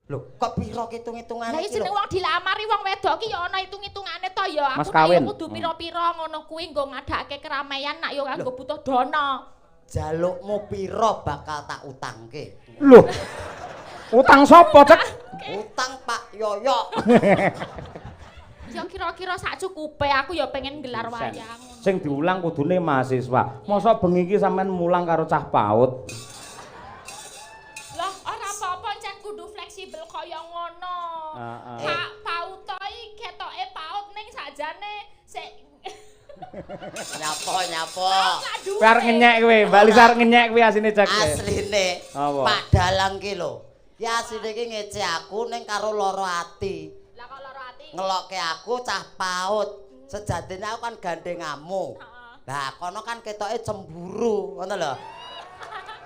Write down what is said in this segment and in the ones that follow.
Lho, kok piro hitung-hitungane iki? Lah jeneng wong dilamari wong wedok ki ya ana hitung-hitungane to ya. Mas Aku tak kawin. kudu pira-pira ngono kuwi nggo ngadakake keramaian nak yo kanggo butuh dana. Jalukmu piro bakal tak utangke. Loh. Utang sapa, Cek? Utang Pak Yoyo. Ya kira-kira sak cukupe aku ya pengen gelar wayang. Sing diulang kudune mahasiswa. Mosok bengi iki sampean mulang karo cah PAUD. Lah ora apa-apa encen kudu fleksibel kaya ngono. Pak PAUD to iki ketoke PAUD ning sakjane sik Nyapo. Kowe arep ngenyek kowe, Mbak Lisa arep ngenyek kowe asine Cek. Asline Apa? Pak Dalang ki lho. Ki asline ki ngece aku ning karo loro ati. Lah kok lara ati? Ngelokke aku cah PAUD. Sejatine aku kan gandengamu. Lah kono kan ketoke cemburu, ngono lho.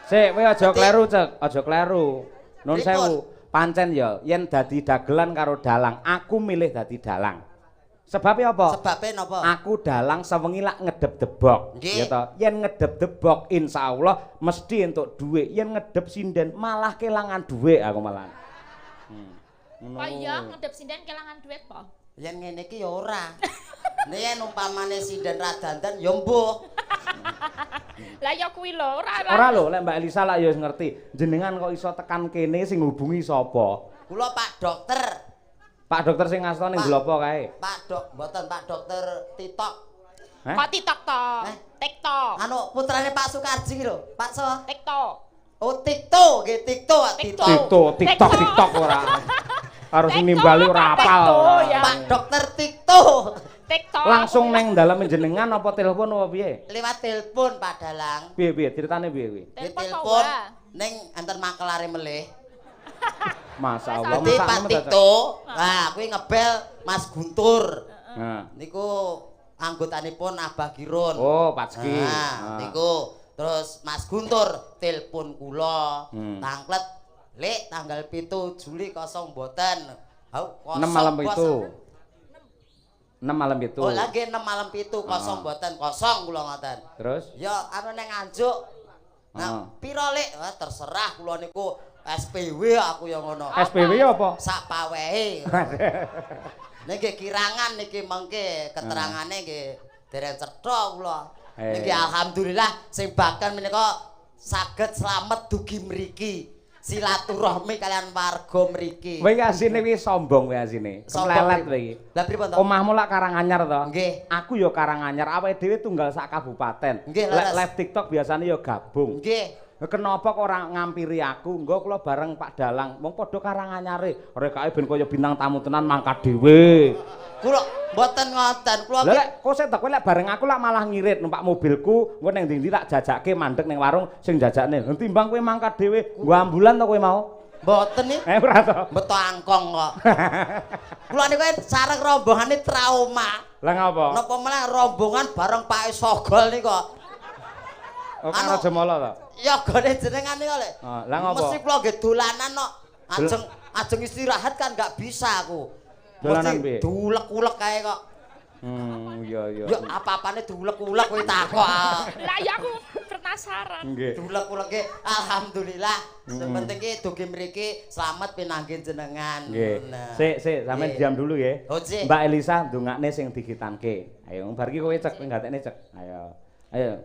Sik, kowe aja kleru, Cek. Aja kleru. Nun sewu. Pancen ya yen dadi dagelan karo dalang, aku milih dadi dalang. Sebabnya apa? Sebabe napa? Aku dalang sewengi lak ngedep debok. Ya toh. Yen ngedep debok insyaallah mesti entuk dhuwit. Yen ngedep sinden malah kelangan dhuwit aku malah. Oh iya ngedep sinden kelangan duit po. Yen ngene iki ya ora. Nek yen umpamane sinden ra dandan ya mbuh. Lah ya kuwi lho ora. Ora lho, lek Mbak Elisa lak ya ngerti. Jenengan kok iso tekan kene sing hubungi sapa? Kula Pak Dokter. Pak dokter sing ngasta ning Glopo kae. Mboten Pak Dokter Titok. Kok TikTok to? TikTok. Anu putrane Pak Sukarji lho, Pak so. TikTok. Oh TikTok, nggih TikTok, TikTok ora. Harus nimbali ora apal. Pak Dokter TikTok. TikTok. Langsung neng dalem jenengan apa telepon apa piye? Lewat telepon Pak Dalang. Piye ceritane piye kuwi? Telepon ning antar makelare melih. Masyaallah. Dadi Pak Tikto, nah kuwi ngebel Mas Guntur. Niku anggotanipun Abah Girun. Oh, Patski. Nah, niku terus Mas Guntur telepon kula. Tangklet, "Lek tanggal 7 Juli kosong mboten." Kosong. 6 malam itu. 6 malam itu. Oh, lagi 6 malam 7 kosong mboten, kosong kula ngoten. Terus? Ya anu ning Nganjuk. Nah, piro Lek? Terserah kula niku SPW aku yang ngono. SPW apa? Sak pawehe. Niki kirangan niki mengke keterangane nggih dereng cetha kula. Niki alhamdulillah sing bahkan menika saged slamet dugi mriki. Silaturahmi kalian warga mriki. Kowe iki asine kuwi sombong kowe asine. Keplelet kowe iki. Lah pripun to? Omahmu lak Karanganyar to? Nggih. Aku ya Karanganyar, awake dhewe tunggal sak kabupaten. Nggih, Live TikTok biasanya ya gabung. Nggih. Kenapa kok ora ngampiri aku? Engko kula bareng Pak Dalang, wong padha Karanganyare. Rekake ben kaya bintang tamu tenan mangkat dhewe. Kula mboten ngoten. Kula lek kok setok kowe lek bareng aku lak malah ngirit numpak mobilku, engko ning ndi tak jajakke mandek ning warung sing jajakne. Timbang kowe mangkat dhewe, nggo ambulan to kowe mau? Mboten nih. Ora to. Beto angkong kok. Kula niku sareng rombongane trauma. Lah ngapa? Napa meneh rombongan bareng Pak Sogol niku kok. Oh, kan Raja Mala to? Ya gone jenengane kok lek. Lah ngapa? Mesti kula nggih dolanan kok. Ajeng istirahat kan nggak bisa aku. Dolanan piye? Diulek-ulek kae kok. Iya. Ya apa-apane diulek-ulek kowe takok. Lah ya aku penasaran. Nggih. Diulek-uleke alhamdulillah. Sementing ki dugi mriki slamet pinanggih jenengan. Nggih. Sik, sampean diam dulu ya. Mbak Elisa ndongakne sing digitanke. Ayo bar iki kowe cek ngatekne cek. Ayo.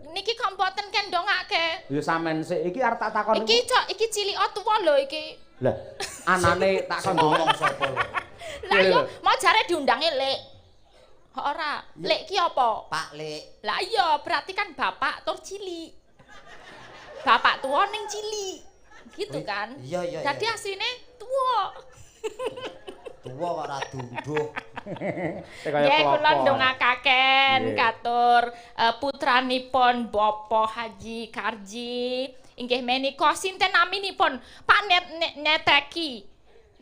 Niki kok mboten kendongake. Ya sampean sik iki arep tak takon. Iki cilik tuwa lho iki. Lah, anane tak kon ngomong sapa lho. Lah yo mau jare diundange Lek. Ora, Lek ki apa? Pak Lek. Lah iya, berarti kan bapak tur cilik. Bapak tua ning cilik. Gitu kan? Iya. Dadi asline tua. Tua kok ora dunduh. Ya kula ndongakaken katur putranipun Bapak Haji Karji inggih menika sinten naminipun Pak Neteki.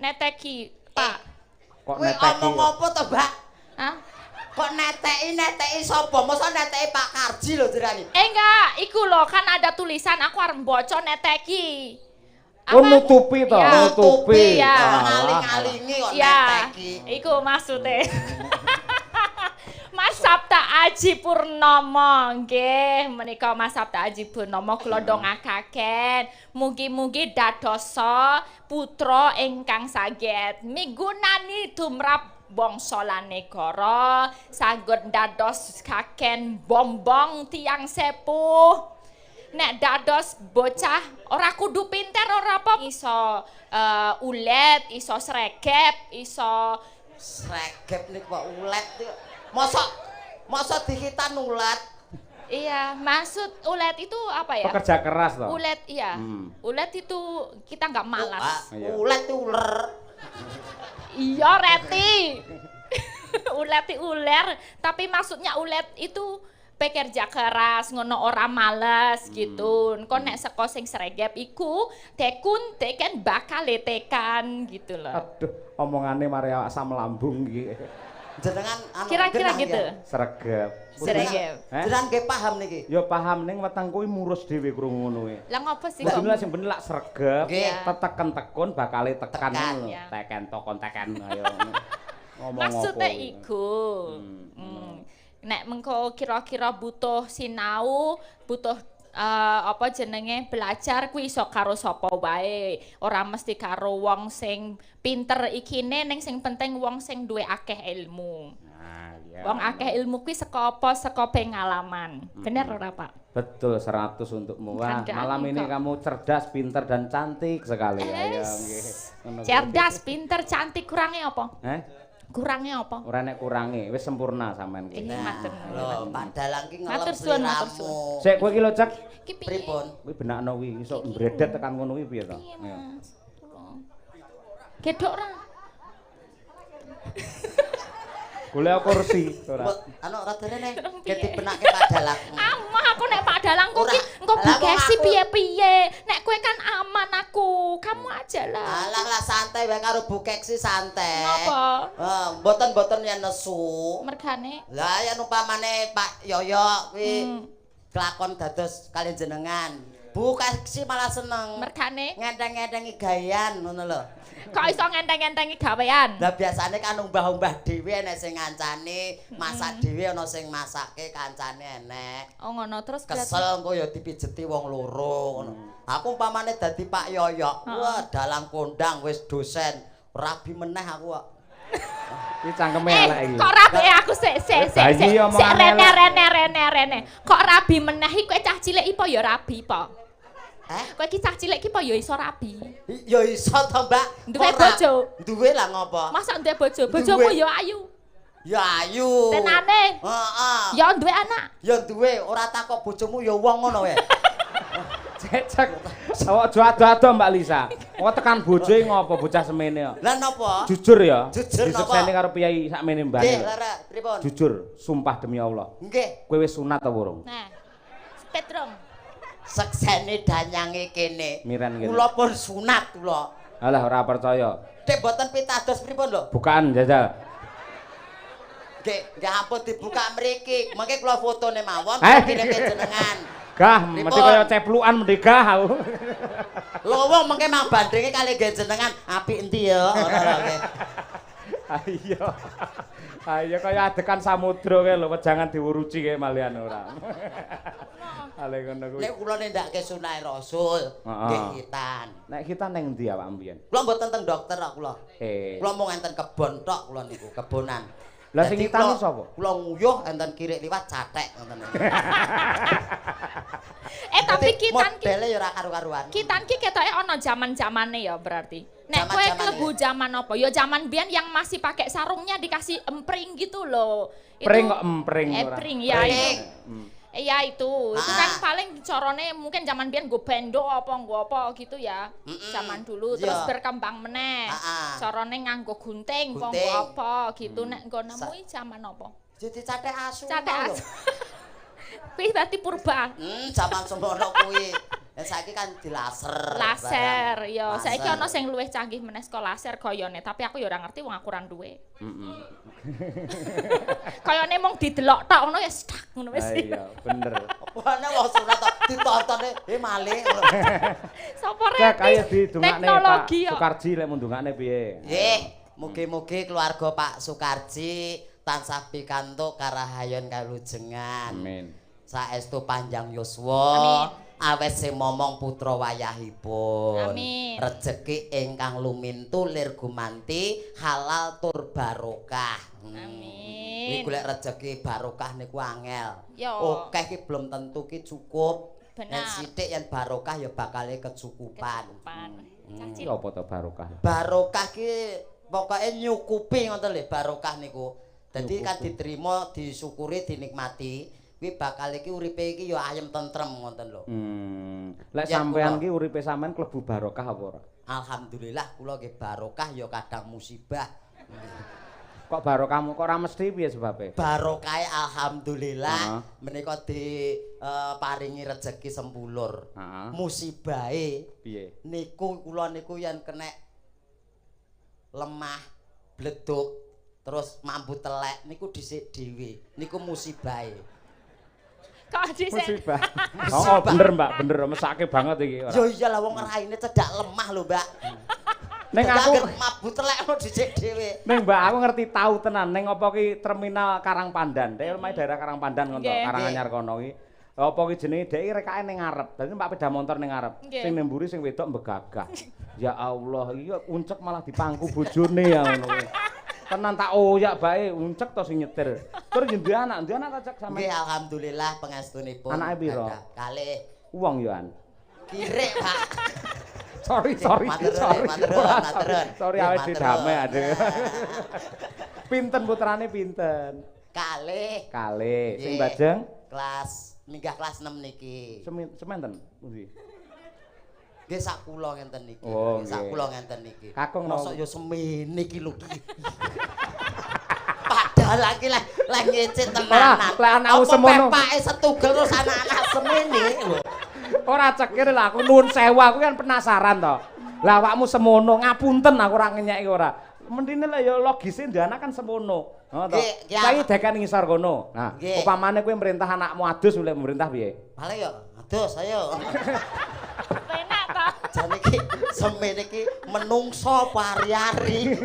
Neteki, Pak. Kok neteki? Ngomong apa to, Mbak? Hah? Kok neteki sapa? Masa neteki Pak Karji lho jenenge. Enggak, iku lho kan ada tulisan aku arep maca neteki. Oh nutupi to, nutupi. Ya. Ngaling-alingi kok ya, neteki. iku maksude. Mas Sabta Aji Purnomo nggih menika Mas Sabta Aji Purnomo kula ndongakaken mugi-mugi dadosa putra ingkang saged migunani tumrap bangsa lan negara saged ndadosaken bombong tiyang sepuh. Nek dados bocah ora kudu pinter ora apa iso ulet, iso sregep, iso Sregep niku kok ulet. Mosok dikitan ulet. iya, maksud ulet itu apa ya? Pekerja keras toh. Ulet iya. Ulet itu kita nggak malas. Ulet itu uler. Iya, Reti. Ulet itu uler, tapi maksudnya ulet itu pekerja keras ngono ora males gitu. Engko nek saka sing sregep iku tekun teken bakal tekan gitu loh. Aduh, omongane mari asam lambung iki. Jenengan Kira-kira gitu. Sregep. Sregep. Jenengan nggih paham niki. Ya paham ning weteng kuwi murus dhewe krungu ngono kuwi. Lah ngopo sih Lah kok? sing bener lak sregep, teteken tekun bakale tekan Tekan, ngono. ya. Teken tokon teken ayo. Ngomong Maksudnya apa? iku. Nek mengko kira-kira butuh sinau, butuh apa jenenge belajar kuwi iso karo sapa wae. Ora mesti karo wong sing pinter ikine ning sing penting wong sing duwe akeh ilmu. Nah, iya. Wong akeh ilmu kuwi saka apa? Saka pengalaman. Bener ora, Pak? Betul 100 untukmu. Wah, Kandhani malam ini kok. kamu cerdas, pinter dan cantik sekali. Ayo nggih. Ngono kuwi. Cerdas, pinter, cantik kurangnya apa? Kurangnya apa? Ora nek kurangi, wis sempurna sampean Ini iki. matur. Lho, Pak Dalang ki ngelem Matur suwun, matur sliramu. Sik kowe iki lho, Cek. Ki piye? Pripun? Kuwi benakno kuwi iso mbredet tekan ngono kuwi piye to? Piye, Ayo. Mas? Tolong. Gedhok ora? Golek kursi ora. Anu rada rene Piye? get dibenake Pak Dalang. Amah aku nek Pak Dalang kok Ora. ki engko Lah, kok bugesi aku- piye-piye. Nek kowe kan aman aku. Kamu aja lah. Alah lah santai wae karo Bu Keksi santai. Napa? Mboten-mboten yen nesu. Mergane Lah yen umpamane Pak Yoyo kuwi kelakon dados kalian jenengan. Bu Keksi malah seneng. mergane Ngenteng-ngentengi gayan ngono lho. kok iso ngenteng-ngentengi gawean. Lah biasane kan umbah-umbah dhewe enek sing ngancani, masak dhewe ana sing masake kancane enek. Oh ngono terus berarti Kesel engko ya dipijeti wong loro ngono. Aku umpamane dadi Pak Yoyo, wah dalang kondang wis dosen, rabi meneh aku kok. Iki cangkeme elek iki. kok rabi aku sik Bayi omongan rene. Kok rabi meneh iki kowe cah cilik ipo ya rabi po. Kowe iki cah cilik iki po ya iso rabi. Ya iso to, Mbak. Duwe Ora. bojo? Duwe lah ngopo? Masa duwe bojo? Bojomu Duwe. ya ayu. Ya ayu. Tenane. Heeh. Ya duwe anak. Ya duwe, ora takok bojomu ya wong ngono wae. Cek. Awak ado-ado Mbak Lisa. Kok tekan bojo ngopo bocah semene kok. Lah napa? Jujur ya. Jujur napa? Disekseni karo piyai sakmene mbane. Nggih, lho. Lara, pripun? Jujur, sumpah demi Allah. Nggih, Kowe wis sunat ta urung? Nah. Petrong. seksene danyange kene. Miren kene. Kula pun sunat kula. Alah ora percaya. Dek boten pitados pripun lho? Bukaan jajal. Nggih ampun dibuka mriki. Mengke kula fotone mawon kirime jenengan. Gah, Pripun? mesti kaya ceplukan mesti gah aku. Lho wong mengke mah bandringe kali nggih jenengan apik endi ya ngono lho nggih. Ayo. Ayo kaya adekan samudra kae lho, wejangan diwuruci kae malian ora. Ale ngono kuwi. Nek kula nindakake sunah Rasul nggih hitan. Nek kita neng ndi awak mbiyen? Kula mboten teng dokter kok kula. Kula mung enten kebon tok kula niku, kebonan. Lah sing Dadi hitanu kula- sapa? Kula nguyuh enten kirik liwat cathek ngoten. Tapi Dadi kitan ki modele ya ora karu-karuan. kitan ki ketoke ana zaman-zamane ya berarti. Nek kowe Zaman-zamane klebu zaman apa? Ya zaman biyen yang masih pakai sarungnya dikasih empring gitu loh. Pring kok empring ora. Empring ya. Pring. Iya itu Ah. kan paling corone mungkin zaman biyen nggo bendo apa nggo apa gitu ya. Zaman dulu Iya. terus berkembang meneh. Ah. Corone nganggo gunting apa Gunting. nggo apa gitu nek nggo nemu zaman apa? Jadi cathek asu. Cathek mau lho. asu. Kuwi berarti purba. Zaman semono kuwi. Lah saiki kan dilaser. Laser ya. Laser. Saiki ana sing luwih canggih meneh saka laser gayane, tapi aku ya ora ngerti wong aku ora duwe. Kayane mung didelok tok ngono ya stak ngono wis. Iya, bener. Apane wong sunat tok ditontone malih. Sapa Cek reti? ayo didongakne Pak Teknologi kok. Sukarji lek mundungakne piye? Nggih, mugi-mugi keluarga Pak Sukarji tansah pikantuk karahayon kalujengan. Amin. Saestu panjang yuswa. Awet sing momong putra wayahipun. Amin. Rejeki ingkang lumintu lir gumanti halal tur barokah. Amin. Iki golek rejeki barokah niku angel. Yo. Akeh iki belum tentu ki cukup. Benar. Yen sithik yen barokah ya bakal kecukupan. Caci. Apa to barokah? Barokah ki pokoke nyukupi ngoten lho barokah niku. Dadi kan diterima, disyukuri, dinikmati. Kuwi bakal iki uripe iki ya ayem tentrem ngoten lho. Lek sampean ki uripe sampean klebu barokah apa ora? Alhamdulillah kula nggih barokah ya kadang musibah. Kok barokahmu kok ora mesti piye sebabe? Barokahe alhamdulillah menika paringi rejeki sempulur. Musibahe Piye? niku kula niku yen kena lemah, bleduk, terus mambu telek niku dhisik dhewe. Niku musibahe. Kok dhisik. Musibah. Oh, bener Mbak, bener mesake banget iki. Yo iyalah wong raine cedak lemah lho, Mbak. Ning aku mambu telek kok dhisik dhewe. Ning Mbak aku ngerti tahu tenan ning apa ki terminal Karangpandan. Dek omahe daerah Karangpandan ngono to, Karanganyar kono ki. Apa ki jenenge dek rekake ning ngarep. Dadi Pak peda motor ning ngarep. Sing ning mburi sing wedok mbegagah. Ya Allah, iki uncek malah dipangku bojone ya ngono kuwi. Tenan tak oyak bae uncek to sing nyetir. Terus duwe anak ta cek sampean? Nggih alhamdulillah pangestunipun. Anake piro? Kalih. Wong yo an. Kirik, Pak. Sorry. Sorry awake didamai aduh. Pinten putrane pinten? Kalih. Sing bajeng minggah kelas 6 niki. Sementen pundi? Nggih sak kula ngenten niki. Oh, sak kula ngenten niki. Kakung mosok ya semene iki lho ki. Padahal lagi lah ngecet tenanan. Lah anakmu semono. Pepake setugel terus anak-anak semene lho. Ora cekir lah aku nuwun sewu aku kan penasaran to. Lah awakmu semono ngapunten aku ora ngenyeki ora. Mendine lah ya logise ndek anak kan semono. Ngono to. Saiki dekan ngisor kono. Nah, upamane kowe merintah anakmu adus oleh merintah piye? Paling ya adus ayo. Penak to. Jane iki semene iki menungso pari-ari.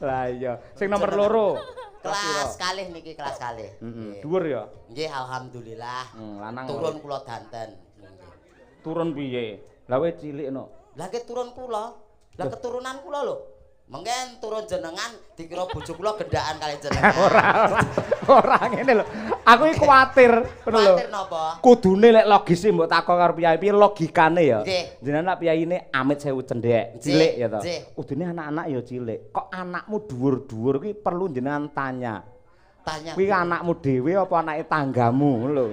Lah iya, sing nomor loro. Kelas kalih niki kelas kalih. Dhuwur ya? Nggih alhamdulillah. Lanang. Turun kula danten. Turun piye? Lah kowe cilik no. Lah ke turun kula. Lah keturunan kula lho. Mengken turun jenengan dikira bojo kula gendaan kali jenengan. Ora ngene lho. Aku iki kuwatir ngono lho. Kuwatir napa? Kudune lek logise mbok takon karo piyai piye logikane ya. Jenengan nak piyaine amit sewu cendhek, cilik ya to. Kudune anak-anak ya cilik. Kok anakmu dhuwur-dhuwur kuwi perlu jenengan tanya. Kuwi anakmu dhewe apa anake tanggamu ngono lho.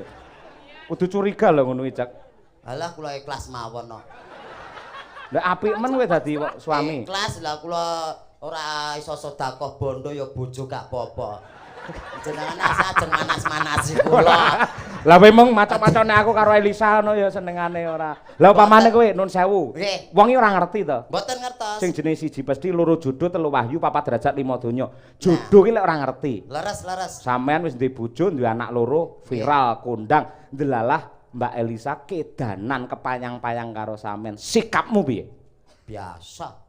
Kudu curiga lho ngono iki, Cak. Alah kula ikhlas mawon no. Lah apik men kowe dadi suami. Ikhlas lah kula ora iso sedekah bondo ya bojo gak apa-apa. Jenengan ajeng manas-manasi kula. Lah memang macam-macamne aku karo Elisa ngono ya senengane ora. Lah upamane kowe nun sewu. Wong iki ora ngerti to. Mboten ngertos. Sing jenis siji pasti loro jodoh, telu wahyu, papat derajat, 5 donya. Jodoh ki lek ora ngerti. Leres. Sampean wis duwe bojo, duwe anak loro, viral, kondang, ndelalah Mbak Elisa kedanan kepayang-payang karo sampean. Sikapmu piye? Biasa.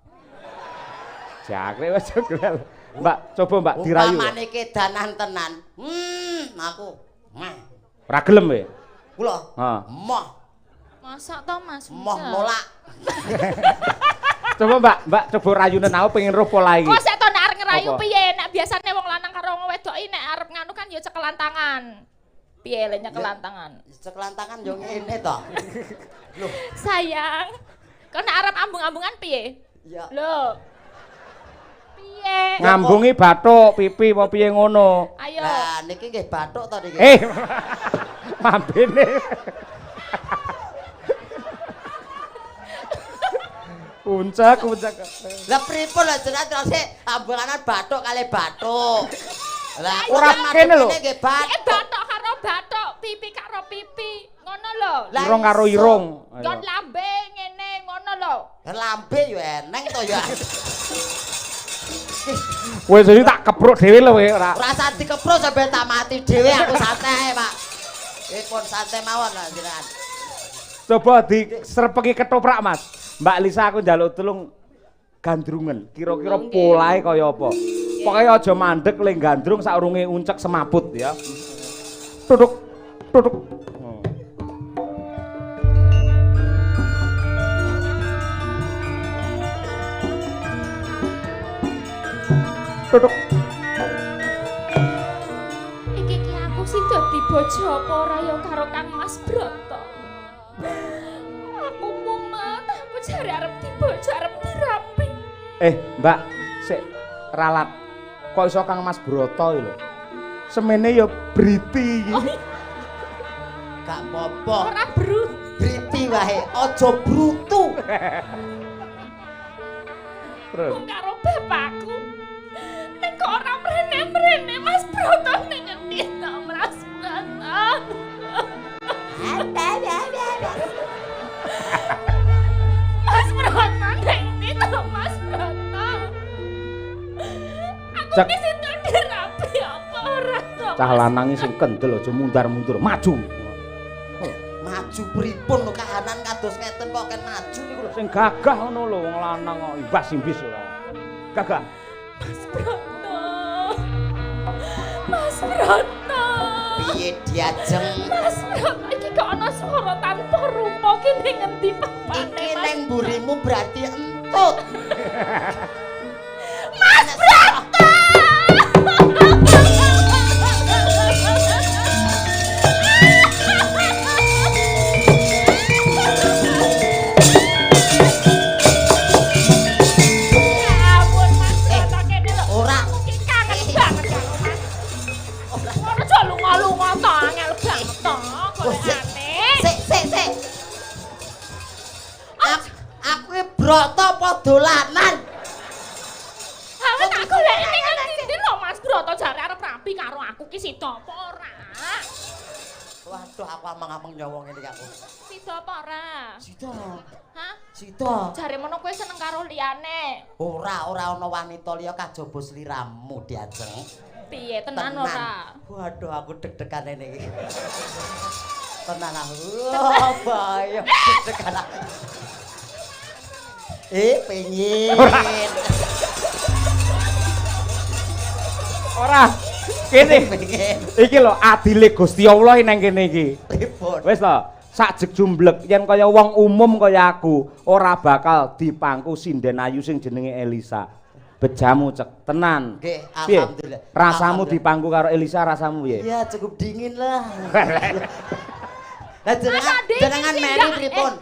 Jakre wis gelel. Mbak, coba Mbak dirayu. Upamane kedanan tenan. Aku. Ora gelem kowe? Kula. Moh. Masak to Mas? Moh nolak. Coba Mbak coba rayunen aku pengen roh pola iki. Kok sik to nek arep ngerayu piye? Nek biasane wong lanang karo wong wedok iki nek arep nganu kan ya cekelan tangan. Piye lek nyekelan tangan? Cekelan tangan yo ngene to. Loh, sayang. Kok nek arep ambung-ambungan piye? Ya. Lho. Piye? Ngambungi bathuk, pipi apa piye ngono. Ayo. Lah niki nggih bathuk to niki. Mambene. Puncak. Lah pripun lho jenengan terus ambunganan bathuk kalih bathuk. Lah ora kene lho. Nggih bathuk. Bathuk karo bathuk, pipi karo pipi. Ngono lho. Irung karo irung. Gon lambe ngene ngono lho. Lambe yo eneng to ya. Wes iki tak kepruk dhewe lho kowe ora. Ora usah dikepruk sampe tak mati dhewe aku santai, Pak. Pun santai mawon lah jenengan. Coba diserpeki ketoprak, Mas. Mbak Lisa aku njaluk tulung gandrungan. Kira-kira polahe kaya apa? Pokoke aja mandek le gandrung saurunge uncek semaput ya. Duduk. Duduk. Duduk. Iki ki aku sing dadi bojo apa ora ya karo Kang Mas Broto. Aku mumet, aku jare arep dibojo arep dirapi. Mbak, sik ralat. Kok iso Kang Mas Broto iki lho. Semene ya Briti iki. Gak apa-apa. Ora brut. Briti wae, aja brutu. Terus Aku karo bapakku. Nek kok ora mrene-mrene Mas Broto ning ngendi to Mas Broto. Mas Broto ning ngendi to Mas Broto. Aku Cek. ki sing dirapi apa ora to. cah lanang sing kendel aja mundar-mundur, maju. Maju pripun lho kahanan kados ngeten kok ken maju niku lho. Sing gagah ngono lho wong lanang kok ibas simbis ora. Gagah. Mas Broto. Mas Broto. Piye diajeng? Mas Broto iki kok ana swara tanpa rupa ki ning ngendi papane Iki Mas? ning mburimu berarti entut. Mas Broto. Ya ampun Mas Broto kene lho. Ora. Aku ki kangen banget karo Mas. Ora aja lunga-lunga to angel banget to golekane. Sik. Aku iki broto apa dolanan? Awet tak goleki ning ngendi lho Mas Broto jare arep rapi karo aku ki sida apa ora? Waduh, aku amang-amang nyawang ini aku. Sida apa ora? Sida. Hah? Sida. Jare mono kowe seneng karo liyane. Ora ana wanita liya kajaba sliramu diajeng. Piye tenan ora? Waduh, aku deg-degan ini iki. Tenan aku. Oh, bahaya deg-degan aku. Pengen. Ora. Kene. Pengen. Iki lho adile Gusti Allah nang kene iki. Pripun? Wis to, sak jejumblek yen kaya wong umum kaya aku ora bakal dipangku sinden ayu sing jenenge Elisa. Bejamu cek tenan. Nggih, Piye? alhamdulillah. Rasamu Alhamdulillah. dipangku karo Elisa rasamu piye? Iya, cukup dingin lah. Lah Masa dingin jenengan sih, meri enggak? pripun?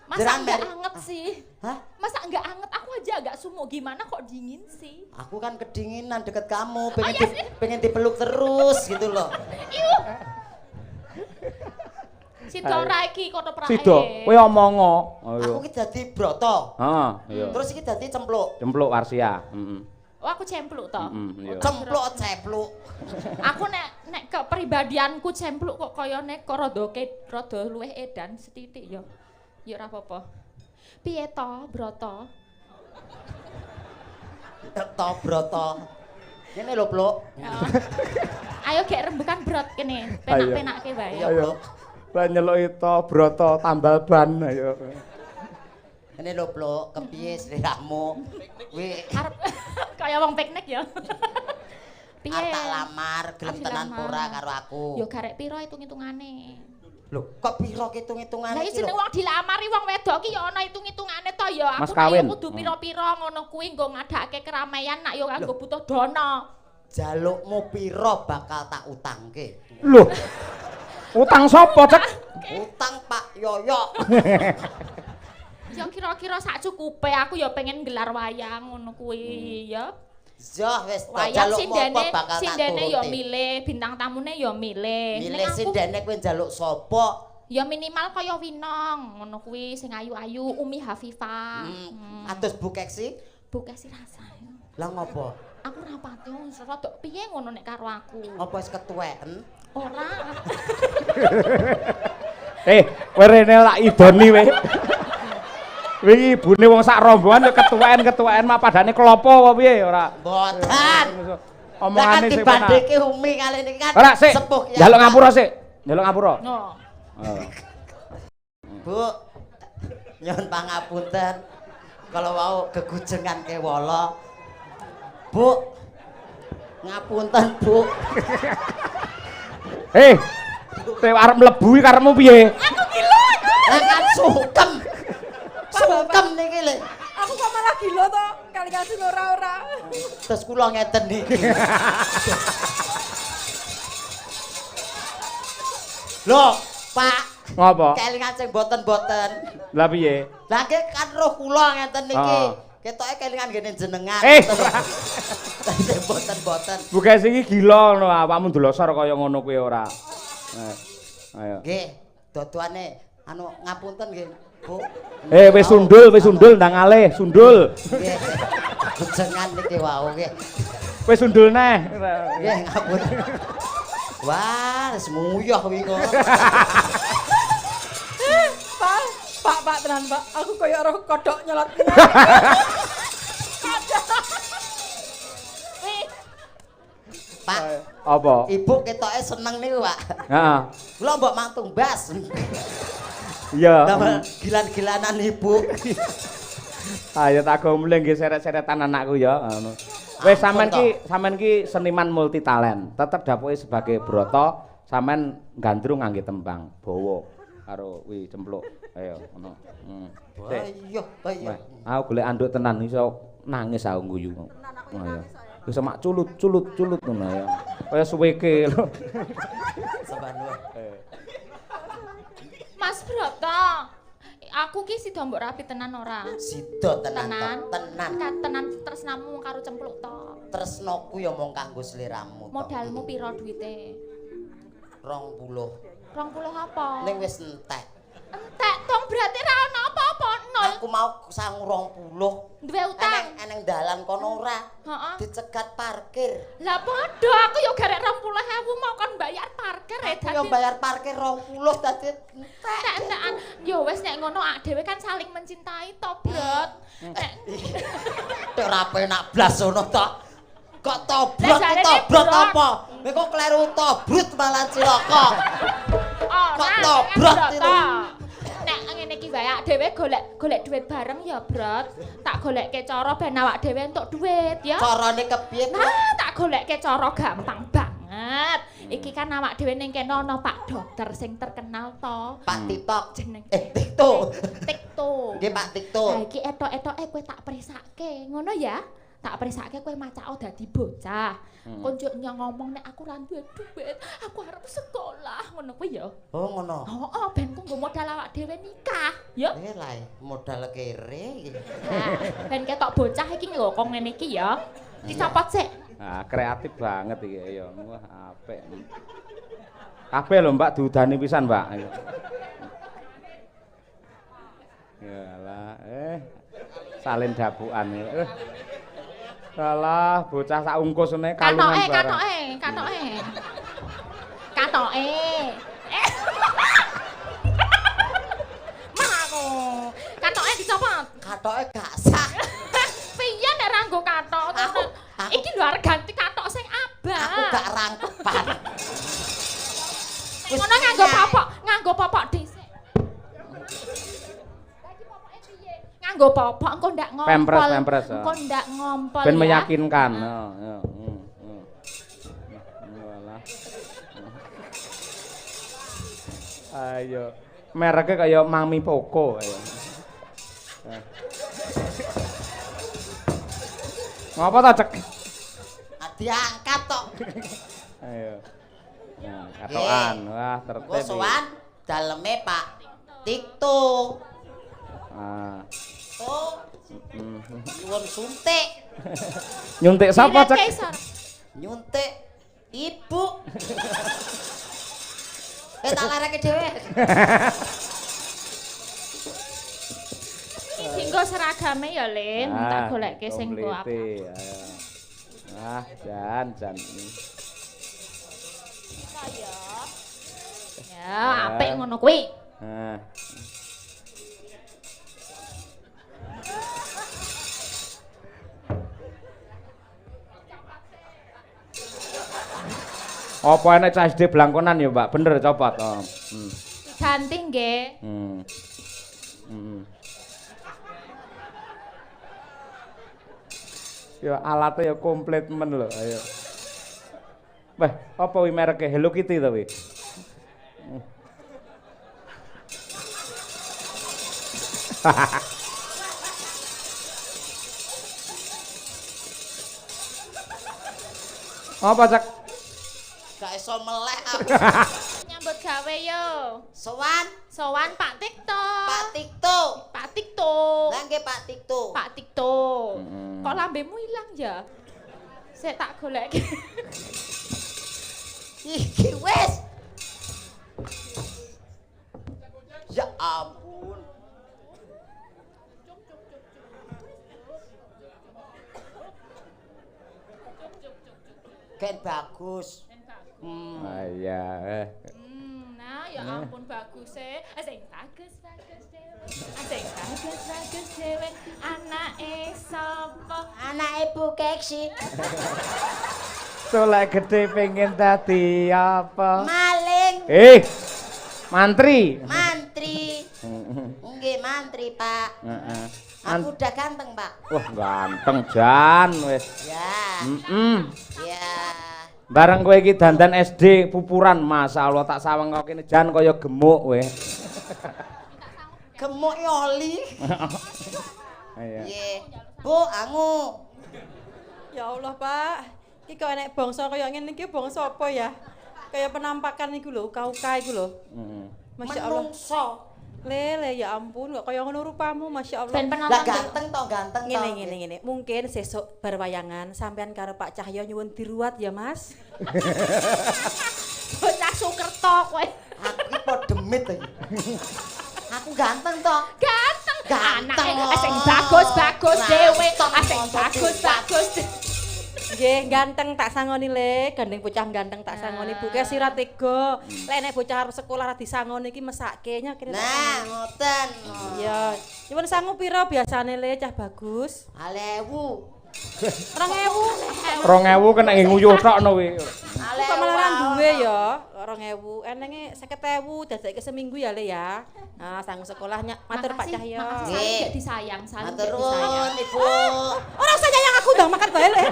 Masa Jenengan enggak meri. anget sih? Hah? Masa enggak anget? Aku aja agak sumuk. Gimana kok dingin sih? Aku kan kedinginan deket kamu, Oh, iya sih. pengen dipeluk terus gitu loh. Iuh. Sida ora iki kono prae. Sida, kowe omongo. Aku ki dadi broto. Heeh, iya. Terus iki dadi cempluk. Cempluk Warsia. Oh, aku cempluk to. Iya. Cempluk cepluk. Aku nek kepribadianku cempluk kok kaya nek rada luwih edan setitik ya. Ya ora apa-apa. Piye to, Broto? To broto. Ngene lho, Pluk. Ayo gek rembukan brot kene, Ayo. penak-penakke wae. Iya, Ayo. Pluk. Lah nyeluki to broto tambal ban ayo. Ngene lho, Pluk, kepiye sliramu? Kuwi Arep kaya wong piknik ya. Piye? arep tak lamar, gelem Arep tenan dilamar. ora karo aku. Yo garek piro hitung-hitungane. Lho, kok piro hitung-hitungane Lah iki jeneng lho? wong dilamari wong wedok ki ya ana hitung-hitungane to ya. Mas Aku kawin. nek kudu piro-piro ngono kuwi nggo ngadake keramaian nak yo kanggo butuh dana. Jalukmu piro bakal tak utangke? Loh. Utang sapa, Cek? Utang Pak Yoyo. Ya kira-kira sak cukupe aku ya pengen gelar wayang ngono kuwi ya. Yo wis to Wayang jalukmu apa bakal tak sindene ya turuti. milih, bintang tamune ya milih. Milih Ning aku sindene kowe njaluk sapa? ya minimal kaya Winong ngono kuwi sing ayu-ayu, Umi Hafifah. Atus bukeksi? Buke si rasa. Lah ngopo? Aku ora pati rada piye ngono nek karo aku. Apa wis ketuweken? Ora. Kowe rene tak idoni we. Wingi ibune wong sak rombongan yo ketuweken mah padane klopo apa piye ora. Mboten. Omongane sing sing penak. bandike Umi kali ini kan Ora sik. sepuh ya. Njaluk ngapura sik. Njaluk ngapura. No. Bu. Nyuwun pangapunten. Kalau mau kegujengan kewala. Bu, Ngapunten, Bu. Kowe arep mlebu iki karepmu piye? Aku gila. Lah kan sungkem. Sungkem niki lho. Aku kok malah gila to, kali kasih ora-ora. Terus kula ngeten niki. Loh, Pak. Ngopo? Kelingan sing boten-boten. Lah piye? Lah nggih kan roh kula ngeten niki. Oh. Ketoke kelingan ngene jenengan. Sing boten-boten. Buka sing iki gila ngono, awakmu ndelosor kaya ngono kuwi ora. Ayo. Nggih, dodoane anu ngapunten nggih, Bu. Wis sundul ndang alih, sundul. Nggih. Jenengan niki wau nggih. Wis sundul neh. Nggih, ngapunten. Wah, wis nguyuh kuwi kok. Pak tenan, Pak. Aku kaya roh kodhok nyelot. Pak, apa? Ibu ketoke seneng niku, Pak. Heeh. Kula mbok mantung bas. Iya. Damel gilan-gilanan Ibu. Ayo tak go mulih nggih seret-seretan anakku ya ngono. Wis sampean ki seniman multi talent. Tetep dapoke sebagai broto, sampean gandrung ngangge tembang bawa karo wi cempluk. Ayo ngono. Ayo. Aku golek anduk tenan iso nangis aku guyu. Ayo. Wis mak culut ngono ya. Kaya suweke lho. Mas Broto, aku ki sida mbok rapi tenan ora? Sida tenan. Tenan tresnamu karo cempluk to. Tresnaku ya mung kanggo sliramu. Modalmu pira duwite? 20. 20 apa? Ning wis entek. Entek dong berarti ra ono apa-apa nol. Aku mau sangu 20. Duwe utang. Eneng dalan kono ora. Heeh. Dicegat parkir. Lah padha aku yo garek 20.000 mau kon bayar parkir Aku yo bayar parkir 20 dadi entek. Entekan. Yo wis nek ngono ak dhewe kan saling mencintai to, Brot. Nek ora penak blas ngono to. Kok tobrot apa? Kowe kok kleru tobrut malah cilaka. Kok tobrot itu? Nek ngene iki wae ak dhewe golek duit bareng ya, Brot. Tak golekke cara ben awak dhewe entuk duit ya. Carane kepiye? Nah, tak golekke cara gampang banget. Iki kan awak dhewe ning kene ana Pak Dokter sing terkenal to. Pak Titok jeneng Tikto. Tikto. Nggih Pak Tikto. Lah iki etok-etoke kowe tak prisake. Ngono ya? Tak prisake kowe macak dadi bocah. Kon njuk ngomong nek aku ra duwe duit, aku arep sekolah ngono kuwi ya. Oh ngono. Heeh, ben kanggo modal awak dhewe nikah, ya. Lah modal kere iki. Ben ketok bocah iki lho kok ngene iki ya. Dicopot sik. Nah, kreatif banget iki ya. Wah, apik. Kabeh lho Mbak diudani pisan, Mbak. Yalah, salin dapukan ya. Salah, bocah sak ungkus ngene kalungan bareng. Katoke. Mah aku. Katoke dicopot. Katoke gak sah. Piye nek ra nggo katok? Iki lho arep ganti katok sing abang. Aku gak rangkepan. Ngono nganggo popok dhisik. Nganggo popok engko ndak ngompol. Pempres. Engko ndak ngompol. Ben ya. meyakinkan. Ayo. Mereknya kayak Mami Poco ayo. Ngapa ta cek? Diangkat tok. Ayo. Nah, katokan. Wah, tertib. Engko sowan daleme Pak Tikto. Ah. Oh. Nyuwun suntik. Nyuntik sapa cek? Nyuntik ibu. Tak lareke dhewe. Dinggo seragame ya, Lin. Tak golekke sing go apa. Ah, jan. Ya, apik ngono kuwi. Nah. Apa enek cah SD blangkonan ya, Mbak? Bener copot. Oh. Ganti nggih. Ya alatnya ya komplit men lho, ayo. Wah, apa wi mereke Hello Kitty to wi? Apa cak? Gak iso melek aku. Nyambut gawe yo. Sowan Pak TikTok. Pak Tikto. Lah nggih Pak Tikto. Pak TikTok. Kok lambemu ilang ya? Saya tak golek. Iki wis. Ya ampun. Ken bagus. Ah iya. Nah, ya ampun bagus e. Sing bagus dhewe. Sing bagus dhewe. Anake sapa? Anake Bu Keksi. Solek gede pengen dadi apa? Maling. Mantri. Nggih mantri, Pak. Heeh. Aku udah ganteng, Pak. Wah, ganteng jan wis. Ya. Ya. Bareng kowe iki dandan SD pupuran, masyaallah tak sawang kok kene jan kaya gemuk kowe. Gemuk oli. Iya. Nggih. Bu, angu. Ya Allah, Pak. Iki kok enek bangsa kaya ngene iki bangsa apa ya? Kayak penampakan iku lho, uka-uka iku lho. Heeh. Masya Allah. Menungso. Lele ya ampun, kok kaya ngono rupamu, Masya Allah. Ben Lah penonton. ganteng. Ngene. Mungkin sesuk berwayangan sampean karo Pak Cahyo nyuwun diruat ya, Mas. Bocah Sukerto kowe. Aku iki padha demit iki. Aku ganteng toh. Ganteng. Ganteng. Anake sing bagus dhewe. Sing bagus. Nggih, ganteng tak sangoni le, gandeng bocah ganteng tak sangoni. Bu ke sira tega. Lek nek bocah arep sekolah ra disangoni iki mesake nya kira. Nah, ngoten. Iya. Nyuwun sangu pira biasane le cah bagus? 2000. 2000. 2000 kena nguyuh tok no kowe. Kok malah ra duwe ya? 2000. Enenge 50.000 dadekke seminggu ya le ya. Nah, sangu sekolahnya matur Pak Cahyo. Makasih disayang, saling Matur disayang. nuwun, Ibu. Ora usah nyayang aku ndang makan bae le.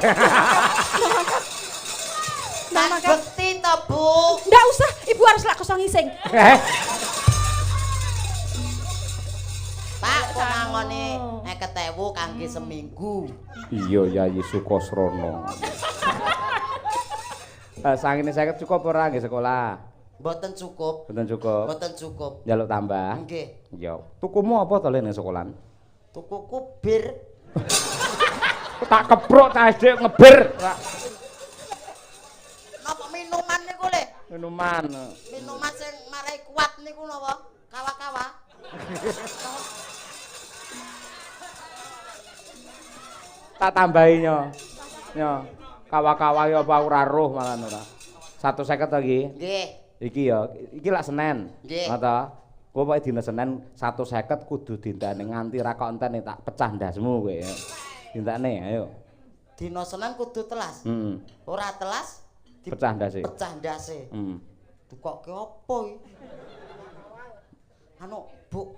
Nang bekti to, Bu. Ndak usah, Ibu harus lak kosong ngising. Pak, kok nangone 50.000 kangge seminggu. Iya, Yayi Sukosrono. Sangine 50 cukup ora nggih sekolah? Mboten cukup. Mboten cukup. Njaluk tambah. Nggih. Iya. Tukumu apa to le ning sekolahan? Tukuku bir. Tak keprok cah SD ngebir. Napa minuman niku le? Minuman. Minuman sing marai kuat niku napa? Kawa-kawa. Tak tambahi nyo. Nyo. Kawa-kawa ya apa ora roh malah ora. 150 to iki. Nggih. Iki ya, iki lak Senin. Nggih. Ngono. Kowe pokoke dina Senin 150 kudu dintane nganti ra kok entene tak pecah ndasmu kowe. Dintane ayo. Dina Senin kudu telas. Ora telas Pecah ndase. Pecah ndase. Dukoke apa iki? Anu, Bu.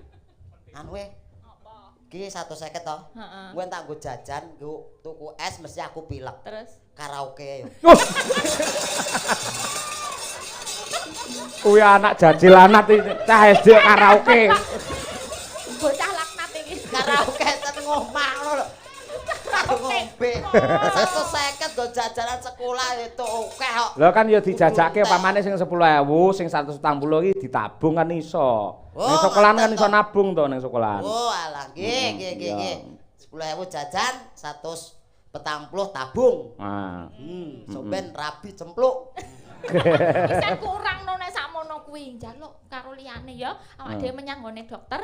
Anu iki 150 to. Heeh. Kowe tak nggo jajan, nggo tuku es mesti aku pilek. Terus Karaoke ayo. Kuwi anak jajil anak cah SD karaoke. bocah laknat iki. Karaoke ten omah ngono lho. Ngombe. 150 nggo jajanan sekolah itu akeh kok. Lho kan ya dijajake pamane sing 10.000, sing 140 iki ditabung kan iso. Ning sekolahan kan iso nabung to ning sekolahan. Oh alah, nggih. 10.000 jajan, 140 tabung. Nah. Soben rabi cempluk. Bisa kurang no nek sakmono kuwi. Njaluk karo liyane ya, awak dhewe menyang nggone dokter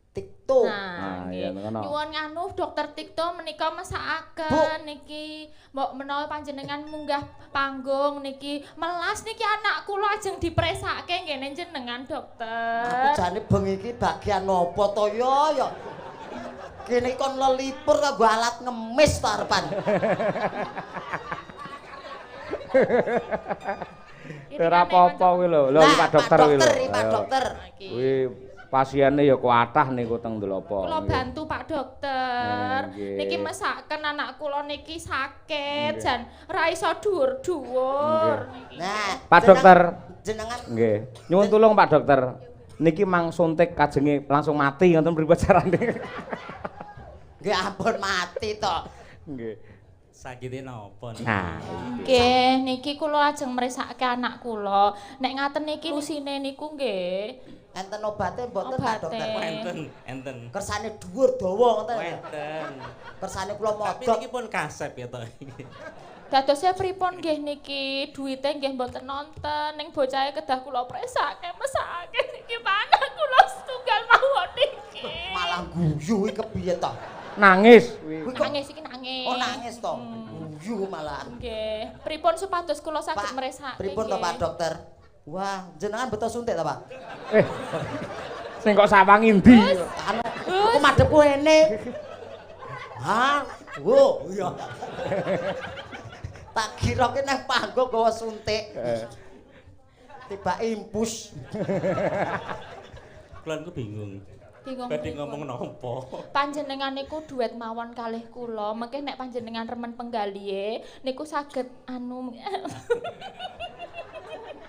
Tikto. Nah, iya ngono. nyuwun nganu dokter Tikto menika mesakaken niki mbok menawa panjenengan munggah panggung niki melas niki anak kula ajeng dipresake ngene jenengan dokter. Aku jane bengi iki bagian apa to ya? Kene kon lelipur kanggo alat ngemis to arepan. Ora apa-apa kuwi lho. Lho Pak dokter kuwi lho. Pak dokter. Kuwi pasiene ya kuatah niku teng Ndelopo. Kula bantu Pak Dokter. Nggih. Niki mesaken anak kula niki sakit jan ora iso dhuwur-dhuwur. Nah, Pak Dokter. Jenengan Nggih. Nyuwun tulung Pak Dokter. Niki mang suntik kajenge langsung mati ngoten pripun carane? nggih ampun mati to. Nggih. Sakite napa niku? Nah, Nggih, niki kula lajeng mresake anak kula. Nek ngaten niki lusine niku nggih. Enten obate mboten Pak Obate. Dokter? Enten. Kersane dhuwur dawa ngoten. Enten. Kersane kula Tapi modot. niki pun kasep ya to. Dadosnya pripun nggih niki duwite nggih mboten nonton ning bocahe kedah kula presake mesake niki anak kula setunggal mawon niki. Malah guyu iki kepiye to? nangis. Nangis iki nangis. Oh nangis to. Guyu malah. Nggih. Pripun supados kula saged mresake? Pripun to Pak Dokter? Wah, jenengan betul suntik to, Pak? Sing kok sawang endi? Anu, aku madhepku ene. Hah? Wo, iya. Tak kira ki nang panggung gawa suntik. Tiba impus. Kula niku bingung. Bingung. Badhe pripun? ngomong napa? Panjenengan niku duet mawon kalih kula, mengke nek panjenengan remen penggalihe niku saged anu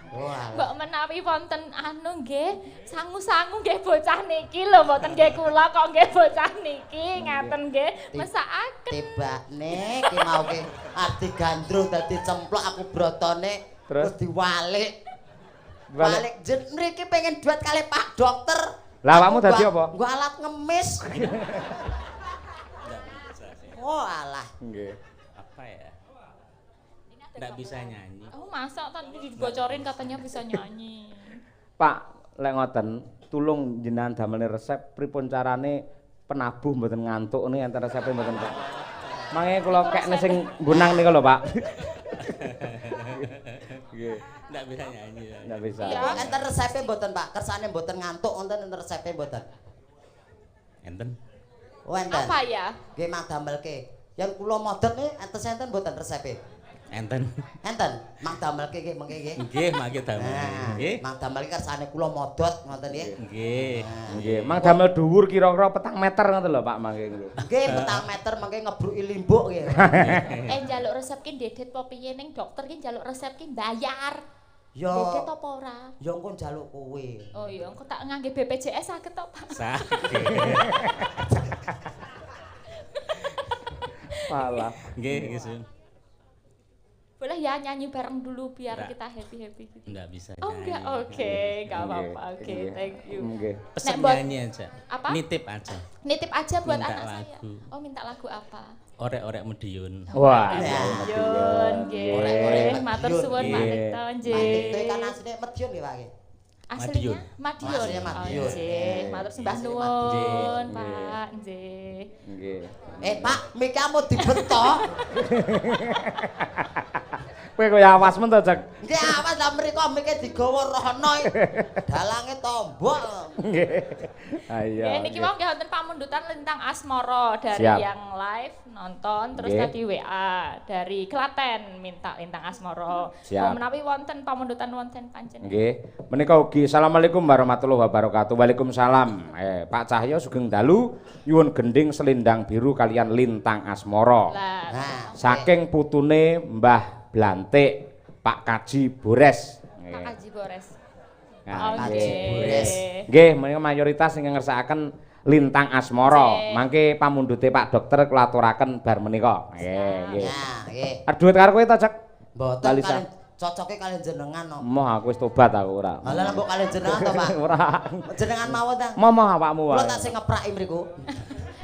Wah. Mbok menawi wonten anu nggih, sangu-sangu nggih bocah niki lho, mboten nggih kula kok nggih bocah niki, ngaten nggih, mesakaken. Tibane ki mau ki arti gandrung dadi cemplok aku brotone terus diwalik. Balik jen mriki pengen duet kali Pak Dokter. Lah awakmu dadi apa? Gua alat ngemis. Nggak bisa sih. Oh alah. Nggih. Apa ya? Nggak bisa nyanyi. Oh, masa tadi dibocorin katanya bisa nyanyi. Pak, lek ngoten, tulung jenengan damel resep pripun carane penabuh mboten ngantuk nih enten resepe mboten Pak. Mangke kula kekne sing gunang niku lho Pak. Nggih. Nggak bisa nyanyi. Ya. Nggak bisa. Iya. Enten resepe mboten Pak? Kersane mboten ngantuk wonten enten resepe mboten? Enten. Oh enten. Apa ya? Nggih mang damelke. Yang kula modot nih enten mboten resepe? Enten. Enten. Mang damelke nggih mengke nggih. Nggih, mangke damel. Nah, Nggih. mang damelke kersane kula modot ngoten nggih. Nggih. Nggih, mang damel dhuwur kira-kira 4 meter ngoten lho Pak mangke nggih. Nggih petang meter mengke ngebruki limbuk nggih. Njaluk resep ki ndedet apa piye ning dokter ki njaluk resep ki bayar. Yo. Ndedet apa ora? Yo engko njaluk kowe. Oh iya, engko tak ngangge BPJS saged to, Pak. Sakit. Malah. Nggih, nggih, Sun. Boleh ya nyanyi bareng dulu biar Nggak. kita happy-happy gitu. Nggak bisa Oh nyanyi. enggak, oke, enggak apa-apa. Oke, Nggih. thank you. Nggih. Pesen Nek buat- nyanyi aja. Apa? Nitip aja. Nitip aja buat Minta anak saya. lagu. Oh, minta lagu apa? Orek-orek Medion. Wah, Ya. Yun, nggih. Matur suwun Pak Nggih. Rito, Mang nggih. Dikte kan asline Madiun nggih Pak nggih. Aslinya Madiun. Madiun. Aslinya Madiun. Oh, nggih. Matur sembah Aslinya nuwun, Madiun. Pak. Nggih. Nggih. Pak, miki mau dibetok. Kowe kaya awas men to, Cek. Nggih awas lah mriko miki digawa rono. Dalange tombol. Nggih. Ayo. Nggih, niki mau nggih wonten pamundutan Lintang Asmara dari Siap. yang live nonton terus Nggih. tadi WA dari Klaten minta Lintang Asmara. Siap. Menawi wonten pamundutan wonten panjenengan. Nggih. Menika ugi Assalamualaikum warahmatullahi wabarakatuh. Waalaikumsalam. Pak Cahyo sugeng dalu nyuwun gending selendang biru kalian Lintang Asmara. Lah, Nah, Saking putune Mbah Blantik Pak Kaji Bores. Pak Haji Bores. Nah, Oke. Kaji Bores. Nggih, menika mayoritas sing ngersakaken Lintang Asmara. Nggih. Mangke pamundhute Pak Dokter kula aturaken bar menika. Nggih, nggih. Nah, nggih. Duit karo kowe to, Cek? Mboten Kalisa. kalian cocoke kalian jenengan no. Moh aku wis tobat aku ora. Lah mbok kalian jenengan to, Pak? Ora. Jenengan mawon ta? Moh awakmu Kula wae. tak sing ngepraki mriku.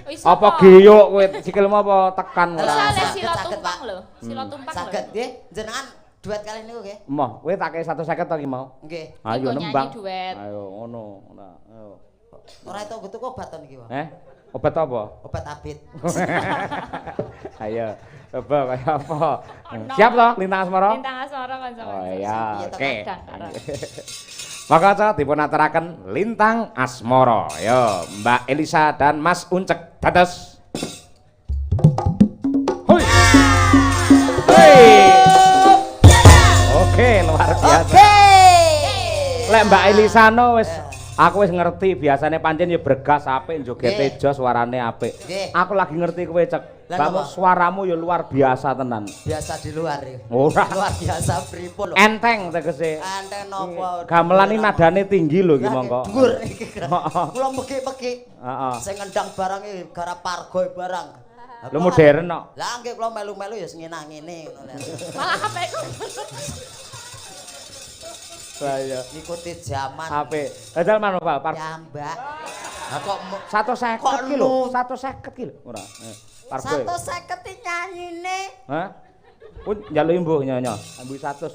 Wis Apa geyok kowe sikilmu apa tekan Terus Ora, ada saged, sila saged, tumpang Pak. lho. Sila tumpang lho. Saged nggih, jenengan duet kalian niku nggih. Moh, kowe tak kei 150 to ki mau. Nggih. Ayo Nyanyi nembang. duet. Ayo ngono. Ora, ayo. Ora itu tuku obat to niki, Pak. Obat apa? Obat abit. Ayo, coba kaya apa? Ono. Siap toh Lintang Asmara? Lintang Asmara kanca. Oh iya, Piye to, oke. Kadang karo. Maka aja dipun aturaken Lintang Asmara. Yo, Mbak Elisa dan Mas Uncek dados. Hoi. Hoi. Oke, luar biasa. Oke. Lek Mbak Elisa no wis Aku wis ngerti biasane pancen ya bergas apik jogete jos suarane apik. Aku lagi ngerti kowe cek. Kamu suaramu ya luar biasa tenan. Biasa di luar ya. Ora. Luar biasa pripun lho. Enteng tegese. Enteng nopo? Gamelan iki nadane tinggi lho iki mongko. Dhuwur iki. Kula megi-megi. Heeh. Sing ngendang barang iki garap pargo barang. Lho modern kok. Lah nggih kula melu-melu ya ngenah ngene ngono lho. Malah HP-ku. Saya Ikuti zaman. apik. Dadal manu Pak? Ya, Mbak. Lah kok 150 ki lho, 150 ki lho. Ora. Pargo. 150 nyanyine. Hah? Pun njaluk mbuh nyonya. Ambu 100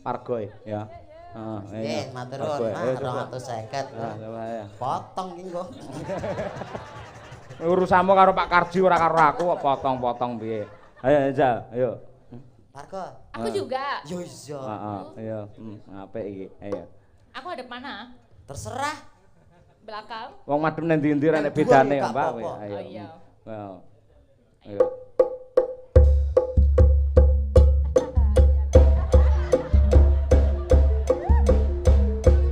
pargoe ya. Heeh. Nggih, matur nuwun. 250. Ya. Potong iki kok. Urusanmu karo Pak Karji ora karo aku kok potong-potong piye. Ayo Jal, ayo. Pargo. Aku juga. Yo iya. Heeh, ayo. Apik iki. Ayo. Aku hadap mana? Terserah. Belakang. Wong madhep nang ndi-ndi ora nek Nang dhuwur bedane gak Mbak. apa-apa. Ayo. Oh iya. Well. Ayo.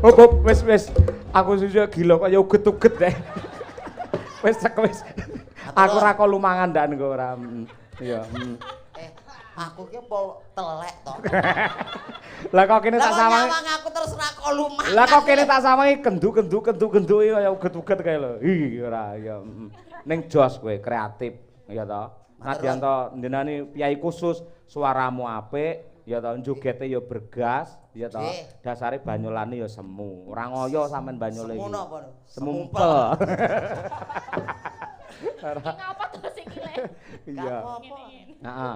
Hop, wis. Aku susu gila kok ya uget-uget deh. Wis cek wis. Aku ora kok lumangan ndak engko ora. Iya. Aku ki apa telek to. Lah kok kene tak sawangi. Lah nyawang aku terus ra kok lumayan. Lah kok kene tak sawangi gendu iki kaya uget-uget kae lho. Hi ora ya. Ning jos kowe kreatif ya to. Nadyan to njenengan piyai khusus suaramu apik ya to njogete ya bergas ya to. Dasare banyolane ya semu. Ora ngoyo sampean banyole iki. Semu napa? Semumpel. Ngapa terus iki le? Iya. Apa? Heeh.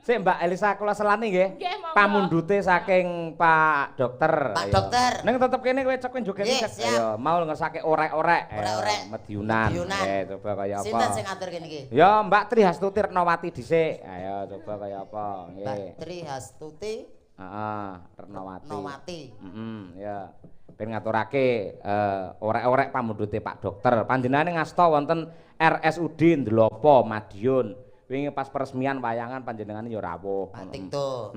Sik Mbak Elisa kula selani nggih. Nggih, monggo. Pamundhute saking Pak Dokter. Pak Ayo. Dokter. Ning tetep kene kowe cek joget Nggih, cek. siap. Ayo, mau ngesake orek-orek. Orek-orek. Medyunan. Medyunan. Coba kaya apa. Sinten sing ngatur kene iki? Ya Mbak Tri Hastuti Retnawati dhisik. Ayo coba kaya apa. Mbak Nggih. Tri Hastuti Heeh, Retnawati. Retnawati. Ya. Ben ngaturake orek-orek pamundhute Pak Dokter. Panjenengane ngasta wonten RSUD Ndlopo Madiun. Wingi pas peresmian wayangan panjenengane ya rawuh. Pak Tikto.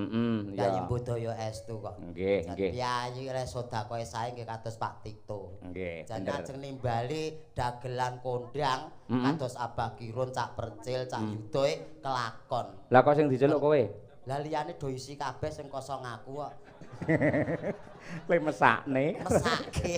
Ya. Yayi Budaya Estu kok. Nggih, nggih. Yayi resodakoe sae nggih kados Pak Tikto. Nggih, Jan bener. ajeng nimbali dagelan kondang kados Abah Kirun, Cak Percil, Cak Yudoe kelakon. Lah kok sing diceluk kowe? Lah liyane do isi kabeh sing kosong aku kok. Le mesakne. Mesake.